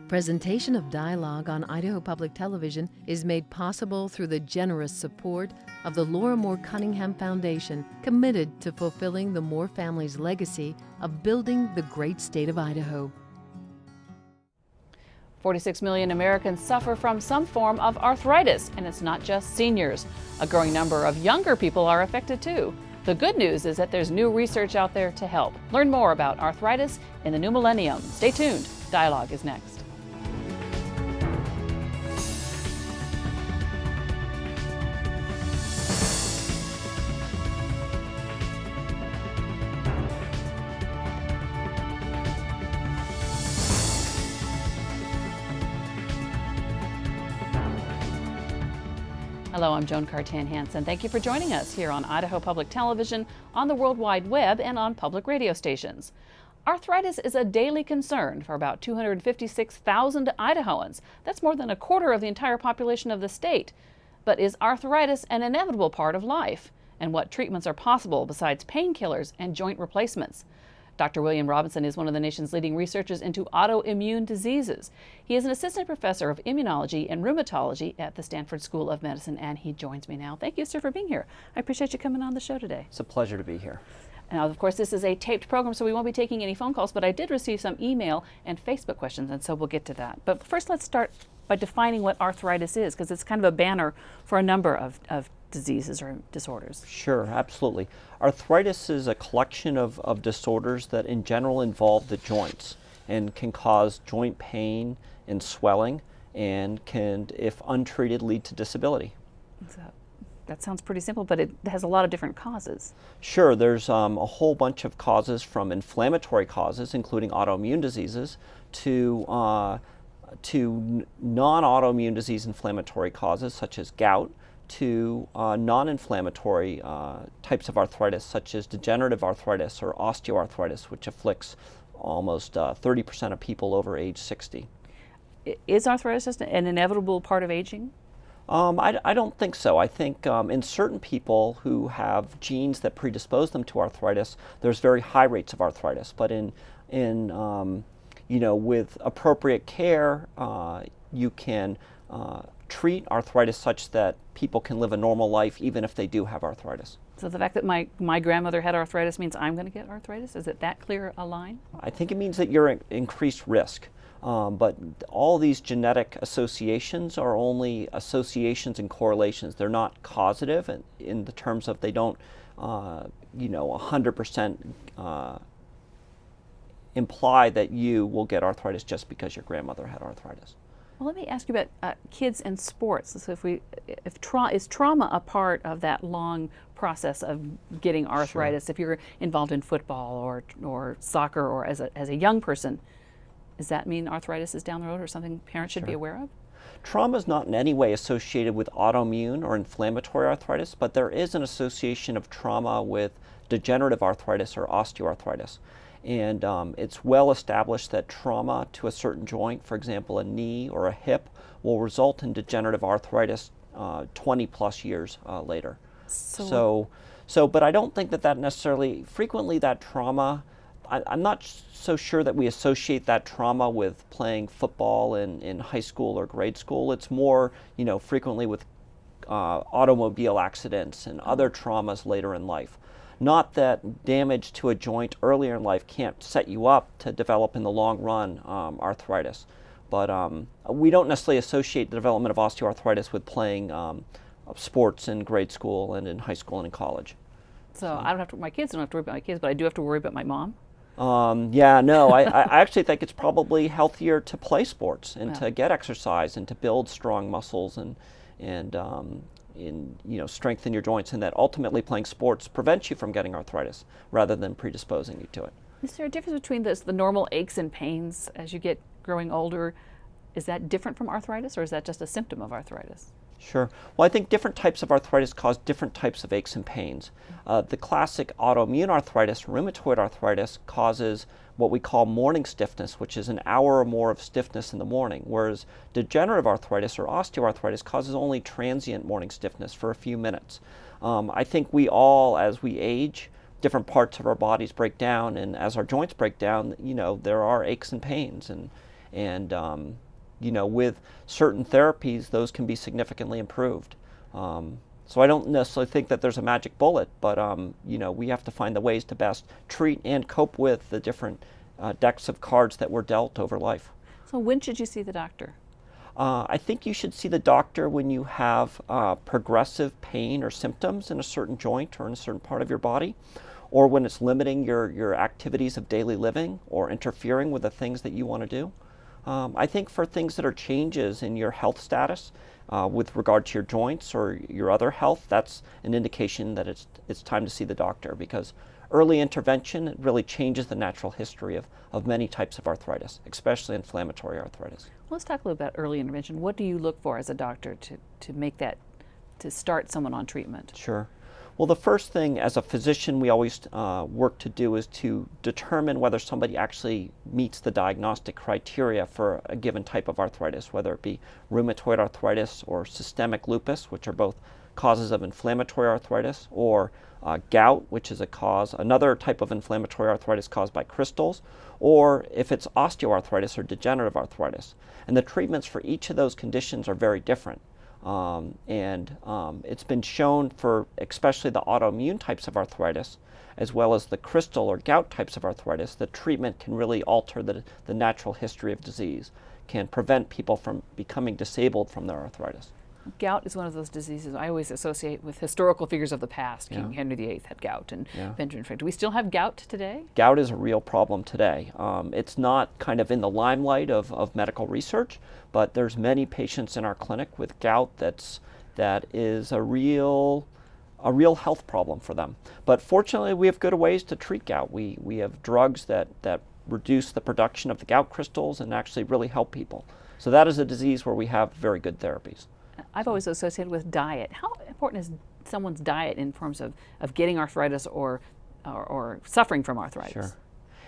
Presentation of dialogue on Idaho Public Television is made possible through the generous support of the Laura Moore Cunningham Foundation, committed to fulfilling the Moore family's legacy of building the great state of Idaho. 46 million Americans suffer from some form of arthritis, and it's not just seniors. A growing number of younger people are affected too. The good news is that there's new research out there to help. Learn more about arthritis in the new millennium. Stay tuned. Dialogue is next. Hello, I'm Joan Cartan-Hansen. Thank you for joining us here on Idaho Public Television, on the World Wide Web, and on public radio stations. Arthritis is a daily concern for about 256,000 Idahoans. That's more than a quarter of the entire population of the state. But is arthritis an inevitable part of life? And what treatments are possible besides painkillers and joint replacements? Dr. William Robinson is one of the nation's leading researchers into autoimmune diseases. He is an assistant professor of immunology and rheumatology at the Stanford School of Medicine, and he joins me now. Thank you, sir, for being here. I appreciate you coming on the show today. It's a pleasure to be here. Now, of course, this is a taped program, so we won't be taking any phone calls, but I did receive some email and Facebook questions, and so we'll get to that. But first, let's start by defining what arthritis is, because it's kind of a banner for a number of diseases or disorders. Sure, absolutely. Arthritis is a collection of disorders that in general involve the joints and can cause joint pain and swelling and can, if untreated, lead to disability. So, that sounds pretty simple, but it has a lot of different causes. Sure, there's a whole bunch of causes, from inflammatory causes, including autoimmune diseases, to non-autoimmune disease inflammatory causes, such as gout, to non-inflammatory types of arthritis, such as degenerative arthritis or osteoarthritis, which afflicts almost 30% of people over age 60. Is arthritis just an inevitable part of aging? I don't think so. I think in certain people who have genes that predispose them to arthritis, there's very high rates of arthritis. But with appropriate care, you can treat arthritis such that people can live a normal life even if they do have arthritis. So the fact that my grandmother had arthritis means I'm going to get arthritis? Is it that clear a line? I think it means that you're at increased risk. But all these genetic associations are only associations and correlations. They're not causative in the terms of they don't 100% imply that you will get arthritis just because your grandmother had arthritis. Well, let me ask you about kids and sports. So is trauma a part of that long process of getting arthritis? Sure. If you're involved in football or soccer or as a young person, does that mean arthritis is down the road or something parents should be aware of? Trauma is not in any way associated with autoimmune or inflammatory arthritis, but there is an association of trauma with degenerative arthritis or osteoarthritis. And it's well established that trauma to a certain joint, for example, a knee or a hip, will result in degenerative arthritis 20 plus years later. But I don't think that necessarily, frequently that trauma, I'm not so sure that we associate that trauma with playing football in high school or grade school. It's more, frequently with automobile accidents and other traumas later in life. Not that damage to a joint earlier in life can't set you up to develop in the long run arthritis. But we don't necessarily associate the development of osteoarthritis with playing sports in grade school and in high school and in college. So I don't have to, my kids don't have to worry about my kids, but I do have to worry about my mom? I actually think it's probably healthier to play sports and to get exercise and to build strong muscles and strengthen your joints, and that ultimately playing sports prevents you from getting arthritis rather than predisposing you to it. Is there a difference between the normal aches and pains as you get growing older? Is that different from arthritis, or is that just a symptom of arthritis? Sure. Well, I think different types of arthritis cause different types of aches and pains. The classic autoimmune arthritis, rheumatoid arthritis, causes what we call morning stiffness, which is an hour or more of stiffness in the morning, whereas degenerative arthritis or osteoarthritis causes only transient morning stiffness for a few minutes. I think we all, as we age, different parts of our bodies break down, and as our joints break down, there are aches and pains, And with certain therapies, those can be significantly improved. So I don't necessarily think that there's a magic bullet, but we have to find the ways to best treat and cope with the different decks of cards that we're dealt over life. So when should you see the doctor? I think you should see the doctor when you have progressive pain or symptoms in a certain joint or in a certain part of your body, or when it's limiting your activities of daily living or interfering with the things that you want to do. I think for things that are changes in your health status with regard to your joints or your other health, that's an indication that it's time to see the doctor, because early intervention really changes the natural history of many types of arthritis, especially inflammatory arthritis. Let's talk a little about early intervention. What do you look for as a doctor to make that, to start someone on treatment? Sure. Well, the first thing as a physician we always work to do is to determine whether somebody actually meets the diagnostic criteria for a given type of arthritis, whether it be rheumatoid arthritis or systemic lupus, which are both causes of inflammatory arthritis, or gout, which is another type of inflammatory arthritis caused by crystals, or if it's osteoarthritis or degenerative arthritis. And the treatments for each of those conditions are very different. It's been shown for especially the autoimmune types of arthritis, as well as the crystal or gout types of arthritis, the treatment can really alter the natural history of disease, can prevent people from becoming disabled from their arthritis. Gout is one of those diseases I always associate with historical figures of the past. King Henry VIII had gout, and Benjamin Franklin. Do we still have gout today? Gout is a real problem today. It's not kind of in the limelight of medical research, but there's many patients in our clinic with gout that is a real health problem for them. But fortunately, we have good ways to treat gout. We have drugs that reduce the production of the gout crystals and actually really help people. So that is a disease where we have very good therapies. I've always associated with diet. How important is someone's diet in terms of getting arthritis or suffering from arthritis? Sure.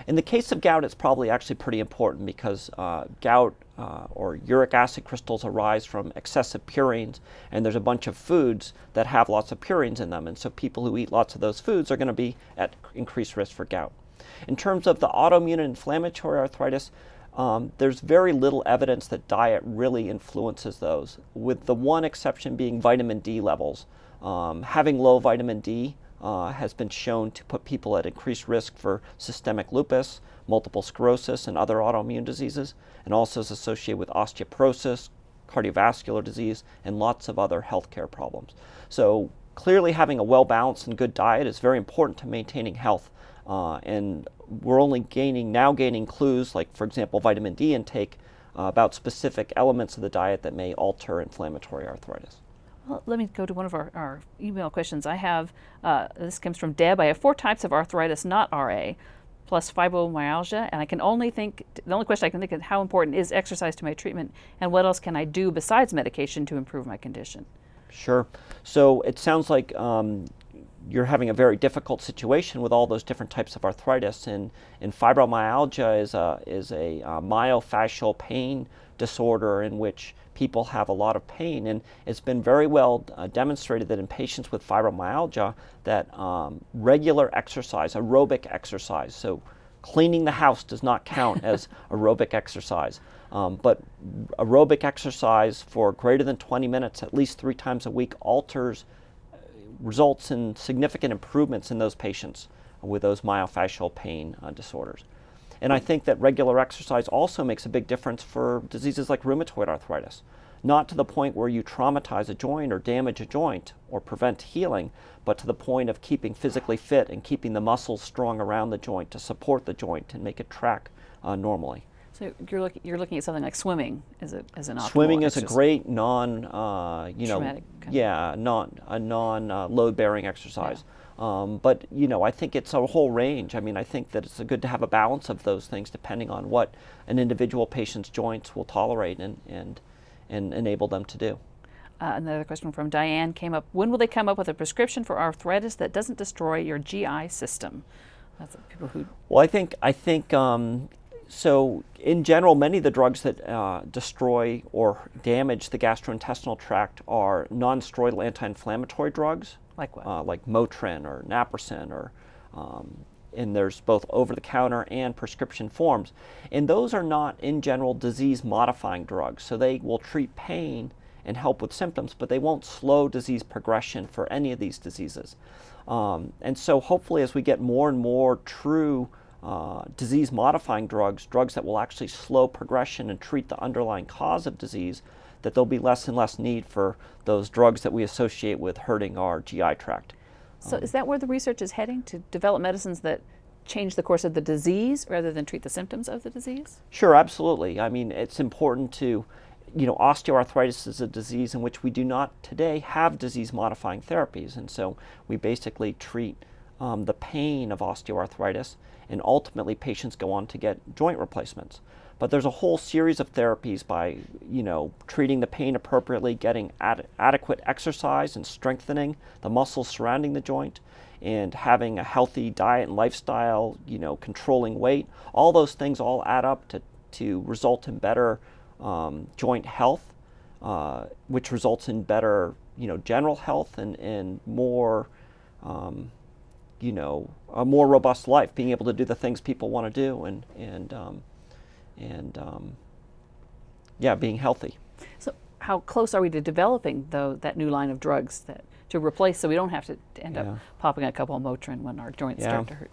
In the case of gout, it's probably actually pretty important because gout or uric acid crystals arise from excessive purines, and there's a bunch of foods that have lots of purines in them, and so people who eat lots of those foods are going to be at increased risk for gout. In terms of the autoimmune and inflammatory arthritis, there's very little evidence that diet really influences those, with the one exception being vitamin D levels. Having low vitamin D has been shown to put people at increased risk for systemic lupus, multiple sclerosis, and other autoimmune diseases, and also is associated with osteoporosis, cardiovascular disease, and lots of other healthcare problems. So clearly having a well-balanced and good diet is very important to maintaining health. And we're only gaining clues, like for example vitamin D intake, about specific elements of the diet that may alter inflammatory arthritis. Well, let me go to one of our email questions. I have, this comes from Deb. I have 4 types of arthritis, not RA, plus fibromyalgia, and the only question I can think of, how important is exercise to my treatment, and what else can I do besides medication to improve my condition? Sure. So it sounds like you're having a very difficult situation with all those different types of arthritis, and fibromyalgia is a myofascial pain disorder in which people have a lot of pain, and it's been very well demonstrated that in patients with fibromyalgia that regular exercise, aerobic exercise, so cleaning the house does not count as aerobic exercise, but aerobic exercise for greater than 20 minutes at least 3 times a week results in significant improvements in those patients with those myofascial pain disorders. And I think that regular exercise also makes a big difference for diseases like rheumatoid arthritis. Not to the point where you traumatize a joint or damage a joint or prevent healing, but to the point of keeping physically fit and keeping the muscles strong around the joint to support the joint and make it track normally. So you're looking at something like swimming as an optimal Swimming is exercise. A great non load bearing exercise. Yeah. But I think it's a whole range. I mean, I think that it's good to have a balance of those things depending on what an individual patient's joints will tolerate and enable them to do. Another question from Diane came up. When will they come up with a prescription for arthritis that doesn't destroy your GI system? That's people who. Well, I think. So in general, many of the drugs that destroy or damage the gastrointestinal tract are non-steroidal anti-inflammatory drugs. Like what? Like Motrin or Naproxen or and there's both over-the-counter and prescription forms. And those are not, in general, disease-modifying drugs. So they will treat pain and help with symptoms, but they won't slow disease progression for any of these diseases. And so hopefully as we get more and more true disease-modifying drugs, drugs that will actually slow progression and treat the underlying cause of disease, that there'll be less and less need for those drugs that we associate with hurting our GI tract. So is that where the research is heading, to develop medicines that change the course of the disease rather than treat the symptoms of the disease? Sure, absolutely. I mean, it's important to, osteoarthritis is a disease in which we do not today have disease-modifying therapies. And so we basically treat the pain of osteoarthritis, and ultimately patients go on to get joint replacements. But there's a whole series of therapies by, treating the pain appropriately, getting adequate exercise and strengthening the muscles surrounding the joint, and having a healthy diet and lifestyle, controlling weight. All those things all add up to result in better joint health, which results in better, general health and more, a more robust life, being able to do the things people want to do and being healthy. So how close are we to developing, though, that new line of drugs to replace, so we don't have to end up popping a couple of Motrin when our joints start to hurt?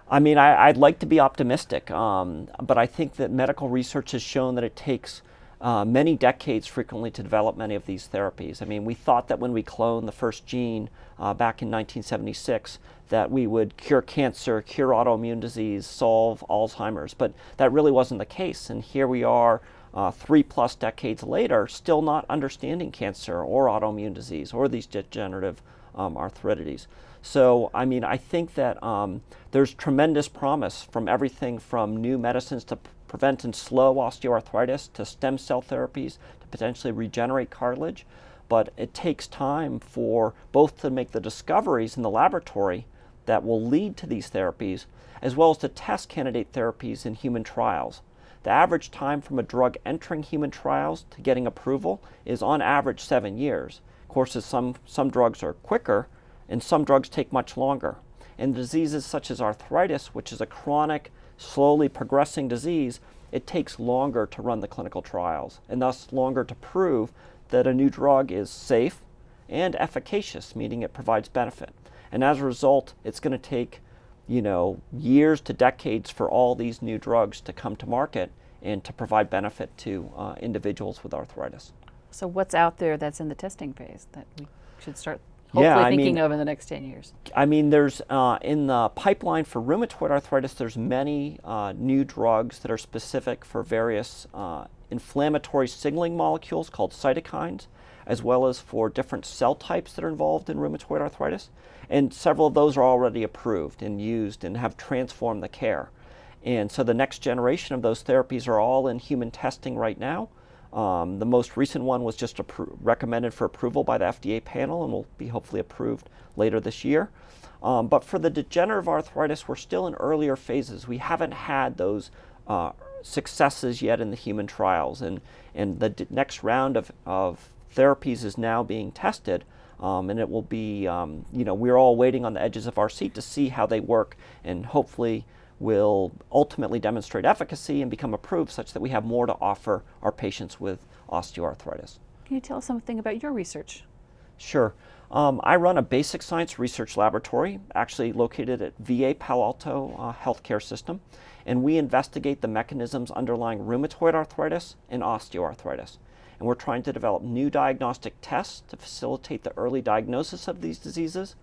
I mean, I'd like to be optimistic, but I think that medical research has shown that it takes many decades frequently to develop many of these therapies. I mean, we thought that when we cloned the first gene back in 1976 that we would cure cancer, cure autoimmune disease, solve Alzheimer's, but that really wasn't the case. And here we are 3+ decades later, still not understanding cancer or autoimmune disease or these degenerative arthritides. So, I mean, I think that there's tremendous promise from everything from new medicines to prevent and slow osteoarthritis, to stem cell therapies, to potentially regenerate cartilage. But it takes time for both to make the discoveries in the laboratory that will lead to these therapies, as well as to test candidate therapies in human trials. The average time from a drug entering human trials to getting approval is on average 7 years. Of course, some drugs are quicker, and some drugs take much longer. And diseases such as arthritis, which is a chronic, slowly progressing disease, it takes longer to run the clinical trials, and thus longer to prove that a new drug is safe and efficacious, meaning it provides benefit. And as a result, it's going to take, years to decades for all these new drugs to come to market and to provide benefit to individuals with arthritis. So what's out there that's in the testing phase that we should start hopefully thinking of in the next 10 years? I mean, there's in the pipeline for rheumatoid arthritis, there's many new drugs that are specific for various inflammatory signaling molecules called cytokines, as well as for different cell types that are involved in rheumatoid arthritis. And several of those are already approved and used and have transformed the care. And so the next generation of those therapies are all in human testing right now. The most recent one was just recommended for approval by the FDA panel and will be hopefully approved later this year. But for the degenerative arthritis, we're still in earlier phases. We haven't had those successes yet in the human trials. And the next round of therapies is now being tested. And it will be, we're all waiting on the edges of our seat to see how they work, and hopefully will ultimately demonstrate efficacy and become approved such that we have more to offer our patients with osteoarthritis. Can you tell us something about your research? Sure. I run a basic science research laboratory, actually located at VA Palo Alto healthcare system, and we investigate the mechanisms underlying rheumatoid arthritis and osteoarthritis. And we're trying to develop new diagnostic tests to facilitate the early diagnosis of these diseases,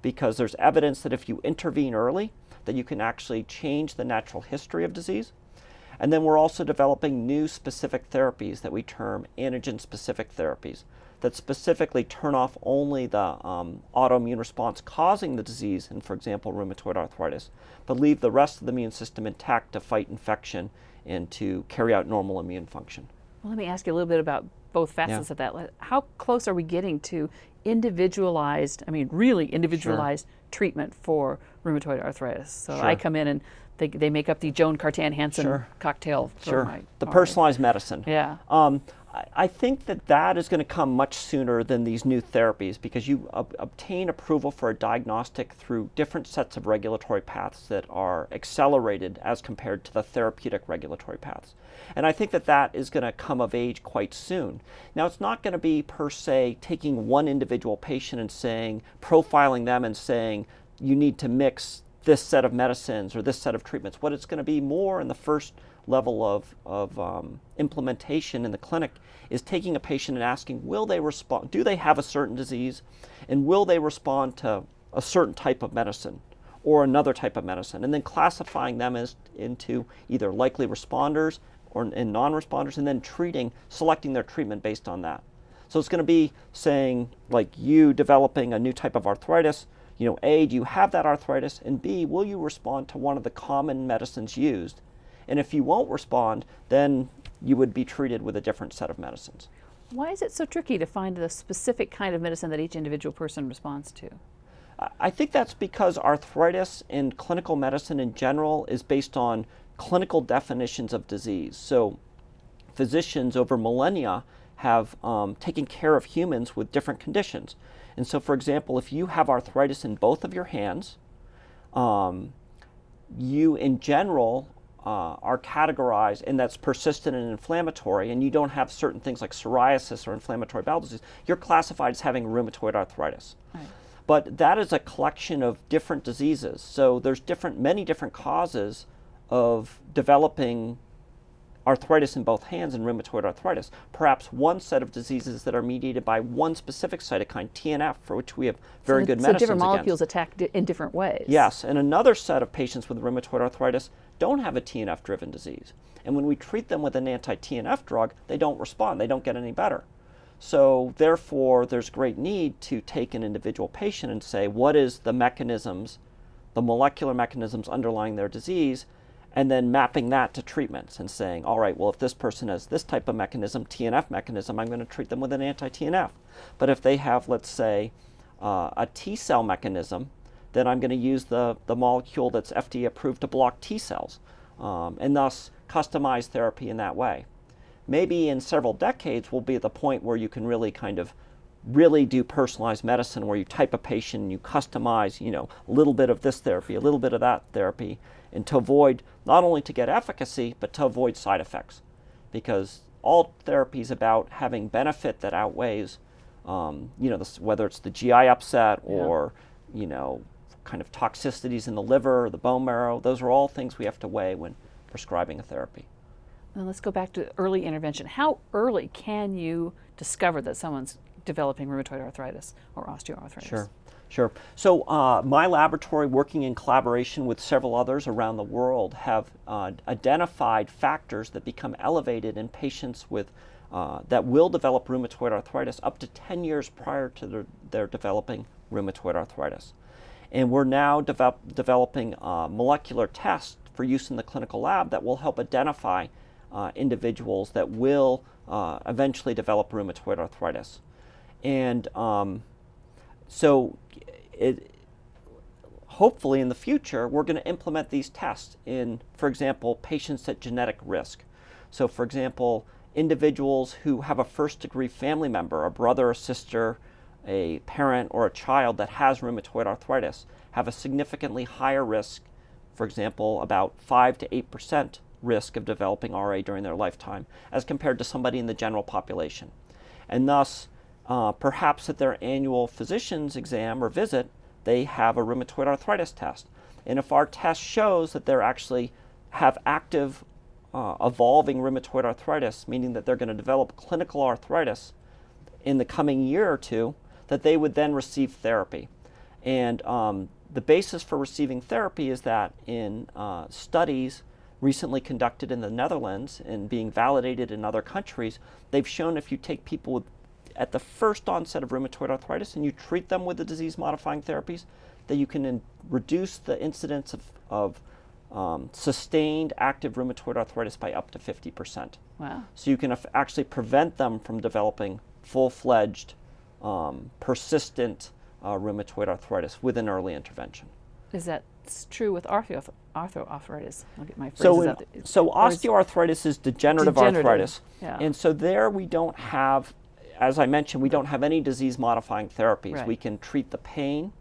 because there's evidence that if you intervene early, that you can actually change the natural history of disease. And then we're also developing new specific therapies that we term antigen-specific therapies that specifically turn off only the autoimmune response causing the disease in, for example, rheumatoid arthritis, but leave the rest of the immune system intact to fight infection and to carry out normal immune function. Well, let me ask you a little bit about both facets of that. How close are we getting to individualized, really individualized treatment for rheumatoid arthritis? So I come in and they make up the Joan Cartan-Hansen Sure. cocktail. For Sure. my The RA. personalized medicine. Yeah. I think that is going to come much sooner than these new therapies, because you obtain approval for a diagnostic through different sets of regulatory paths that are accelerated as compared to the therapeutic regulatory paths. And I think that is going to come of age quite soon. Now, it's not going to be per se taking one individual patient and saying, profiling them and saying, you need to mix this set of medicines or this set of treatments. What it's going to be more in the first level of implementation in the clinic is taking a patient and asking, will they respond? Do they have a certain disease? And will they respond to a certain type of medicine or another type of medicine? And then classifying them into either likely responders and non-responders, and then selecting their treatment based on that. So it's going to be saying, like, you developing a new type of arthritis, A, do you have that arthritis? And B, will you respond to one of the common medicines used? And if you won't respond, then you would be treated with a different set of medicines. Why is it so tricky to find the specific kind of medicine that each individual person responds to? I think that's because arthritis in clinical medicine in general is based on clinical definitions of disease. So physicians over millennia have taken care of humans with different conditions. And so, for example, if you have arthritis in both of your hands, you in general are categorized, and that's persistent and inflammatory, and you don't have certain things like psoriasis or inflammatory bowel disease, you're classified as having rheumatoid arthritis. Right. But that is a collection of different diseases. So there's many different causes of developing arthritis in both hands and rheumatoid arthritis. Perhaps one set of diseases that are mediated by one specific cytokine, TNF, for which we have very good medicines So different molecules against. attack in different ways. Yes, and another set of patients with rheumatoid arthritis don't have a TNF-driven disease. And when we treat them with an anti-TNF drug, they don't respond, they don't get any better. So therefore, there's great need to take an individual patient and say, what is the mechanisms, the molecular mechanisms underlying their disease, and then mapping that to treatments and saying, all right, well, if this person has this type of mechanism, TNF mechanism, I'm going to treat them with an anti-TNF. But if they have, let's say, a T cell mechanism, then I'm going to use the molecule that's FDA approved to block T cells, and thus customize therapy in that way. Maybe in several decades we'll be at the point where you can really do personalized medicine, where you type a patient and you customize, a little bit of this therapy, a little bit of that therapy, and to avoid, not only to get efficacy, but to avoid side effects. Because all therapy is about having benefit that outweighs, whether it's the GI upset or, kind of toxicities in the liver, the bone marrow. Those are all things we have to weigh when prescribing a therapy. Now let's go back to early intervention. How early can you discover that someone's developing rheumatoid arthritis or osteoarthritis? Sure. So my laboratory, working in collaboration with several others around the world, have identified factors that become elevated in patients with that will develop rheumatoid arthritis up to 10 years prior to their developing rheumatoid arthritis. And we're now developing molecular tests for use in the clinical lab that will help identify individuals that will eventually develop rheumatoid arthritis. And so hopefully in the future, we're going to implement these tests in, for example, patients at genetic risk. So for example, individuals who have a first-degree family member, a brother, a sister, a parent, or a child that has rheumatoid arthritis have a significantly higher risk, for example, about 5 to 8% risk of developing RA during their lifetime, as compared to somebody in the general population. And thus, perhaps at their annual physician's exam or visit, they have a rheumatoid arthritis test. And if our test shows that they actually have active evolving rheumatoid arthritis, meaning that they're going to develop clinical arthritis in the coming year or two, that they would then receive therapy. And the basis for receiving therapy is that in studies recently conducted in the Netherlands and being validated in other countries, they've shown if you take people at the first onset of rheumatoid arthritis and you treat them with the disease-modifying therapies, that you can reduce the incidence of sustained active rheumatoid arthritis by up to 50%. Wow. So you can actually prevent them from developing full-fledged, persistent rheumatoid arthritis with an early intervention. Is that true with arthritis? I'll get my So, phrases out there. so osteoarthritis is degenerative arthritis. Yeah. And so there we don't have, as I mentioned, we don't have any disease-modifying therapies. Right. We can treat the pain.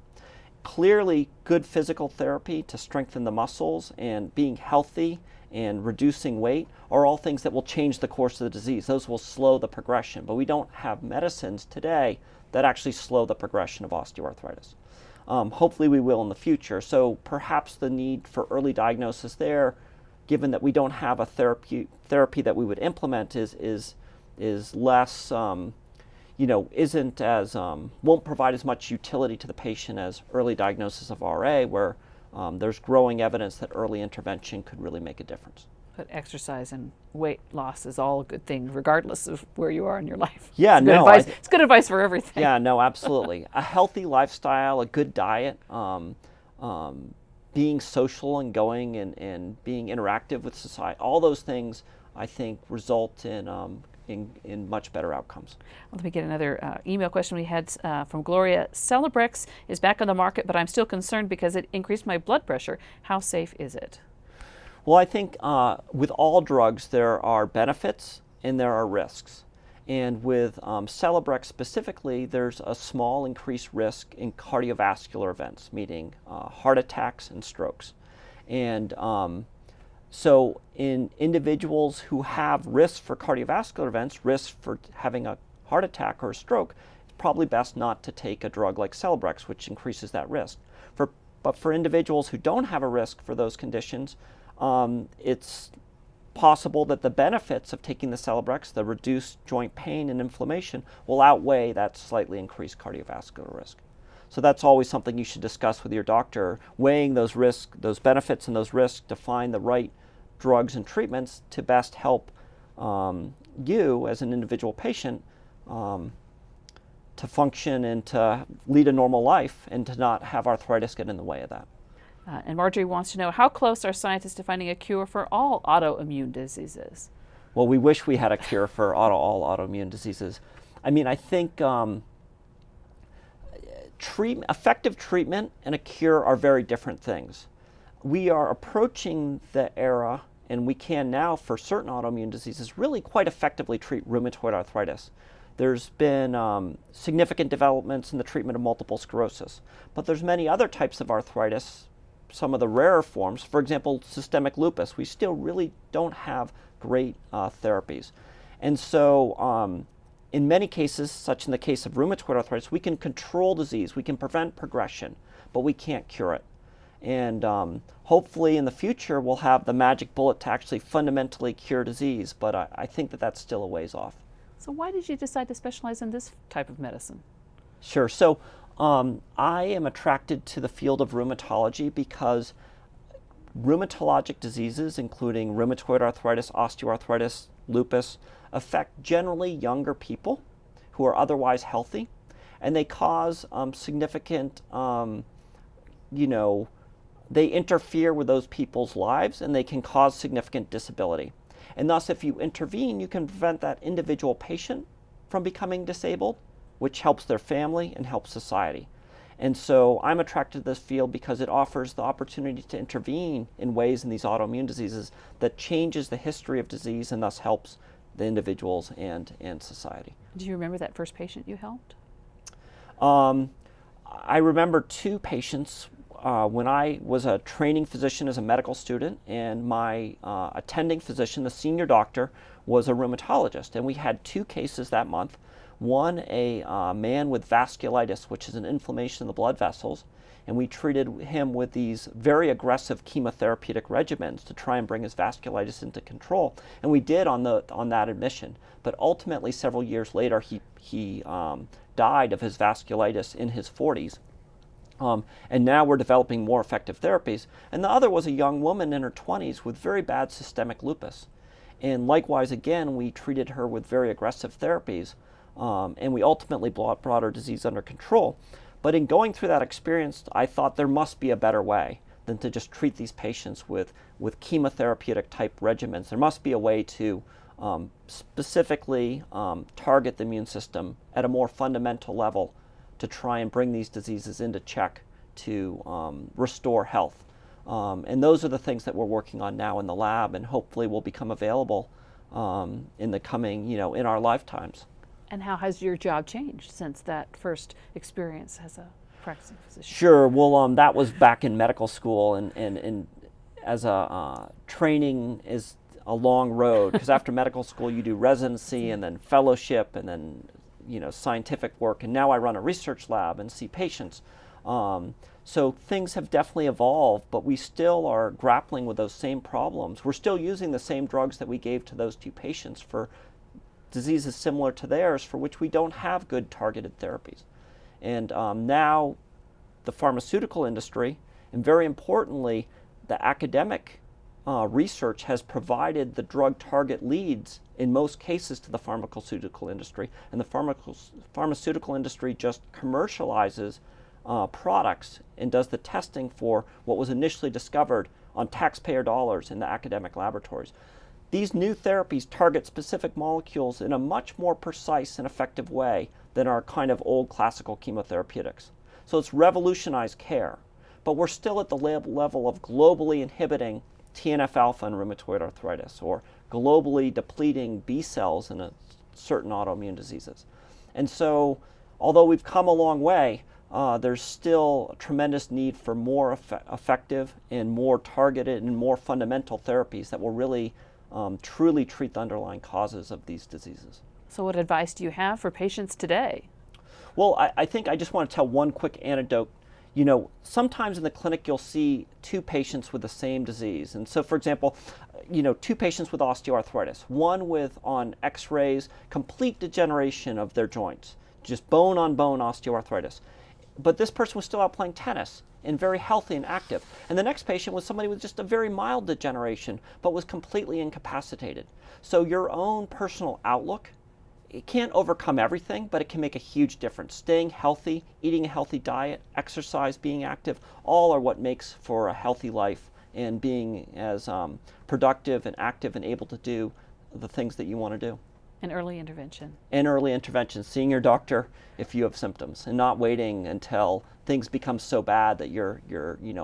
Clearly, good physical therapy to strengthen the muscles and being healthy and reducing weight are all things that will change the course of the disease. Those will slow the progression. But we don't have medicines today that actually slow the progression of osteoarthritis. Hopefully we will in the future. So perhaps the need for early diagnosis there, given that we don't have a therapy that we would implement, is less, isn't as, won't provide as much utility to the patient as early diagnosis of RA, where there's growing evidence that early intervention could really make a difference. But exercise and weight loss is all a good thing, regardless of where you are in your life. Yeah, it's good advice. It's good advice for everything. Yeah, no, absolutely. A healthy lifestyle, a good diet, being social and going and being interactive with society, all those things I think result in much better outcomes. Well, let me get another email question we had from Gloria. Celebrex is back on the market, but I'm still concerned because it increased my blood pressure. How safe is it? Well, I think with all drugs there are benefits and there are risks. And with Celebrex specifically, there's a small increased risk in cardiovascular events, meaning heart attacks and strokes. And so in individuals who have risks for cardiovascular events, risk for having a heart attack or a stroke, it's probably best not to take a drug like Celebrex, which increases that risk. But for individuals who don't have a risk for those conditions, it's possible that the benefits of taking the Celebrex, the reduced joint pain and inflammation, will outweigh that slightly increased cardiovascular risk. So that's always something you should discuss with your doctor, weighing those risks, those benefits and those risks to find the right drugs and treatments to best help you as an individual patient to function and to lead a normal life and to not have arthritis get in the way of that. And Marjorie wants to know, how close are scientists to finding a cure for all autoimmune diseases? Well, we wish we had a cure for all autoimmune diseases. I mean, I think effective treatment and a cure are very different things. We are approaching the era, and we can now, for certain autoimmune diseases, really quite effectively treat rheumatoid arthritis. There's been significant developments in the treatment of multiple sclerosis, but there's many other types of arthritis, some of the rarer forms, for example, systemic lupus. We still really don't have great therapies. And so in many cases, such in the case of rheumatoid arthritis, we can control disease, we can prevent progression, but we can't cure it. And hopefully in the future we'll have the magic bullet to actually fundamentally cure disease, but I think that that's still a ways off. So why did you decide to specialize in this type of medicine? Sure. So I am attracted to the field of rheumatology because rheumatologic diseases, including rheumatoid arthritis, osteoarthritis, lupus, affect generally younger people who are otherwise healthy, and they cause significant, they interfere with those people's lives and they can cause significant disability. And thus, if you intervene, you can prevent that individual patient from becoming disabled, which helps their family and helps society. And so I'm attracted to this field because it offers the opportunity to intervene in ways in these autoimmune diseases that changes the history of disease and thus helps the individuals and society. Do you remember that first patient you helped? I remember two patients when I was a training physician as a medical student, and my attending physician, the senior doctor, was a rheumatologist. And we had two cases that month. One, a man with vasculitis, which is an inflammation in the blood vessels, and we treated him with these very aggressive chemotherapeutic regimens to try and bring his vasculitis into control. And we did on that admission. But ultimately, several years later, he died of his vasculitis in his 40s. And now we're developing more effective therapies. And the other was a young woman in her 20s with very bad systemic lupus. And likewise, again, we treated her with very aggressive therapies, and we ultimately brought her disease under control. But in going through that experience, I thought there must be a better way than to just treat these patients with chemotherapeutic type regimens. There must be a way to specifically target the immune system at a more fundamental level to try and bring these diseases into check to restore health. And those are the things that we're working on now in the lab, and hopefully will become available in the coming, in our lifetimes. And how has your job changed since that first experience as a practicing physician? Sure. Well, that was back in medical school, and as a training is a long road, because after medical school you do residency and then fellowship and then scientific work, and now I run a research lab and see patients. So things have definitely evolved, but we still are grappling with those same problems. We're still using the same drugs that we gave to those two patients for diseases similar to theirs, for which we don't have good targeted therapies. And now the pharmaceutical industry, and very importantly, the academic research has provided the drug target leads in most cases to the pharmaceutical industry. And the pharmaceutical industry just commercializes products and does the testing for what was initially discovered on taxpayer dollars in the academic laboratories. These new therapies target specific molecules in a much more precise and effective way than our kind of old classical chemotherapeutics. So it's revolutionized care, but we're still at the level of globally inhibiting TNF-alpha in rheumatoid arthritis, or globally depleting B cells in certain autoimmune diseases. And so, although we've come a long way, there's still a tremendous need for more effective and more targeted and more fundamental therapies that will really truly treat the underlying causes of these diseases. So what advice do you have for patients today? Well, I think I just want to tell one quick anecdote. Sometimes in the clinic you'll see two patients with the same disease. And so, for example, two patients with osteoarthritis, one with, on x-rays, complete degeneration of their joints, just bone on bone osteoarthritis. But this person was still out playing tennis and very healthy and active. And the next patient was somebody with just a very mild degeneration, but was completely incapacitated. So your own personal outlook, it can't overcome everything, but it can make a huge difference. Staying healthy, eating a healthy diet, exercise, being active, all are what makes for a healthy life, and being as productive and active and able to do the things that you want to do. And early intervention. And early intervention, seeing your doctor if you have symptoms, and not waiting until things become so bad that you're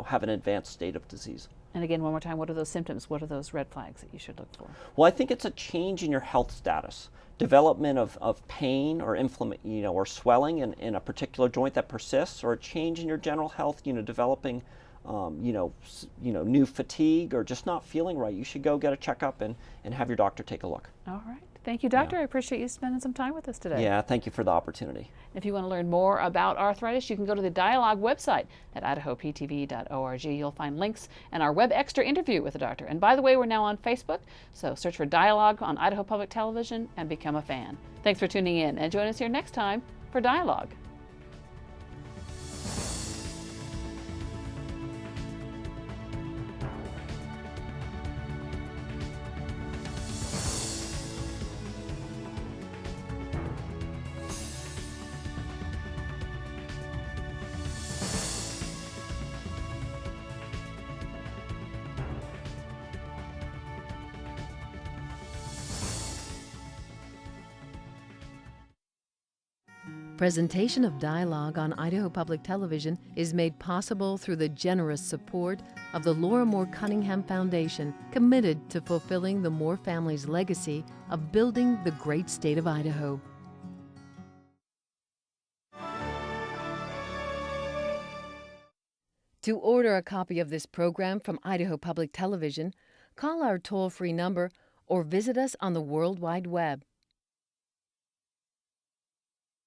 have an advanced state of disease. And again, one more time, what are those symptoms? What are those red flags that you should look for? Well, I think it's a change in your health status. Development of pain or inflammation, or swelling in a particular joint that persists, or a change in your general health, developing, new fatigue, or just not feeling right. You should go get a checkup and have your doctor take a look. All right. Thank you, Doctor. I appreciate you spending some time with us today. Yeah, thank you for the opportunity. If you want to learn more about arthritis, you can go to the Dialogue website at idahoptv.org. You'll find links and our Web Extra interview with the doctor. And by the way, we're now on Facebook, so search for Dialogue on Idaho Public Television and become a fan. Thanks for tuning in, and join us here next time for Dialogue. Presentation of Dialogue on Idaho Public Television is made possible through the generous support of the Laura Moore Cunningham Foundation, committed to fulfilling the Moore family's legacy of building the great state of Idaho. To order a copy of this program from Idaho Public Television, call our toll-free number or visit us on the World Wide Web